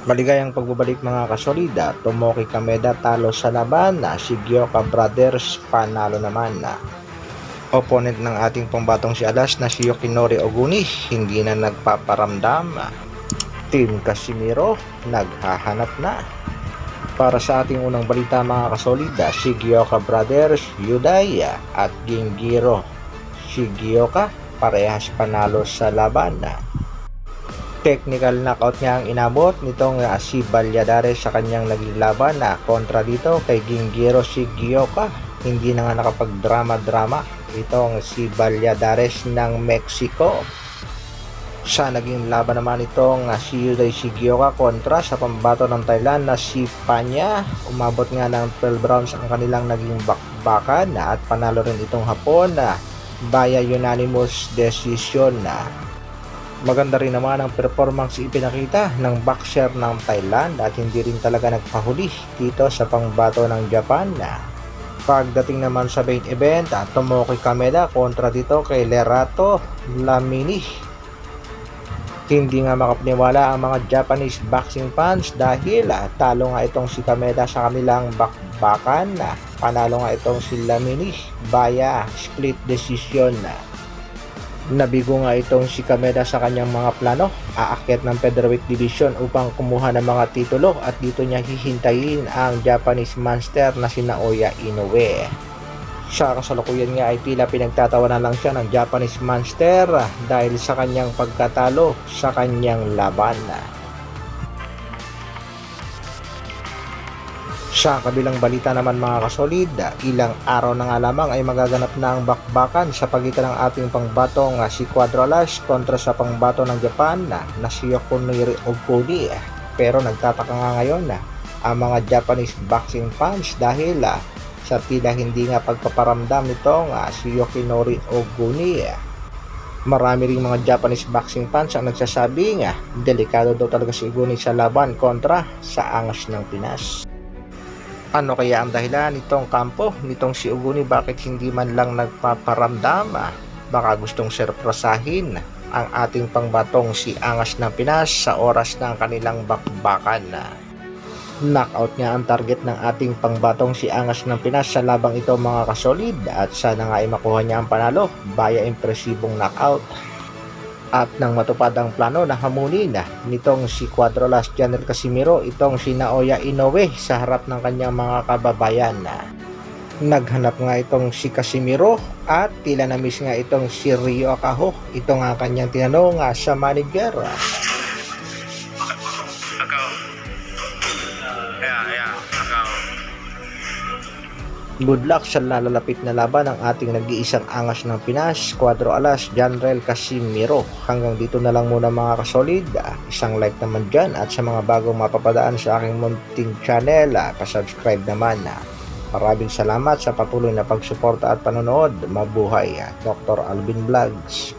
Maligayang pagbabalik mga kasolida, Tomoki Kameda talo sa laban na Shigioka Brothers panalo naman na. Opponent ng ating pambatong si Alas na si Yoshinori Oguni hindi na nagpaparamdam. Team Casimiro naghahanap na. Para sa ating unang balita mga kasolida, Shigioka Brothers, Yudaya at Ginghiro Shigioka parehas panalo sa laban na. Technical knockout niya ang inabot nitong si Valladares sa kanyang naging laban na kontra dito kay Ginghiro Shigioka. Hindi na nga nakapag-drama-drama itong si Valladares ng Mexico. Sa naging laban naman itong si Yudai Shigioka kontra sa pambato ng Thailand na si Panya. Umabot nga ng 12 rounds ang kanilang naging bakbakan at panalo rin itong Hapon na via unanimous decision na. Maganda rin naman ang performance ipinakita ng boxer ng Thailand at hindi rin talaga nagpahuli dito sa pangbato ng Japan na. Pagdating naman sa main event, Tomoki Kameda kontra dito kay Lerato Lamini. Hindi nga makapaniwala ang mga Japanese boxing fans dahil talo nga itong si Kameda sa kanilang bakbakan na. Panalo nga itong si Lamini via split decision na. Nabigo nga itong si Kameda sa kanyang mga plano, aakyat ng featherweight division upang kumuha ng mga titulo at dito niya hihintayin ang Japanese monster na si Naoya Inoue. Sa kasalukuyan nga ay tila pinagtatawanan lang siya ng Japanese monster dahil sa kanyang pagkatalo sa kanyang laban. Sa kabilang balita naman mga kasolid, ilang araw na nga lamang ay magaganap na ang bakbakan sa pagitan ng ating pangbatong si Cuadro Alas kontra sa pangbato ng Japan na si Yoshinori Oguni. Pero nagtataka nga ngayon ang mga Japanese boxing fans dahil sa tila hindi nga pagpaparamdam nitong si Yoshinori Oguni. Marami ring mga Japanese boxing fans ang nagsasabi delikado daw talaga si Oguni sa laban kontra sa angas ng Pinas. Ano kaya ang dahilan nitong kampo nitong si Oguni, bakit hindi man lang nagpaparamdam? Baka gustong serprasahin ang ating pangbatong si Angas ng Pinas sa oras ng kanilang bakbakan. Knockout nga ang target ng ating pangbatong si Angas ng Pinas sa labang ito mga kasolid at sana nga ay makuha niya ang panalo via impresibong knockout. At nang matupad ang plano na hamunin nitong si Cuadro Alas General Casimiro itong si Naoya Inoue sa harap ng kanyang mga kababayan. Naghanap nga itong si Casimiro at tila na-miss nga itong si Ryo Akaho. Ito nga kanyang tinanong sa manager. Good luck sa nalalapit na laban ng ating nag-iisang angas ng Pinas, Cuadro Alas General Casimiro. Hanggang dito na lang muna mga kasolid. Isang like naman dyan at sa mga bagong mapapadaan sa aking munting channel, pasubscribe naman. Maraming salamat sa patuloy na pagsuporta at panonood. Mabuhay, Dr. Alvin Vlogs.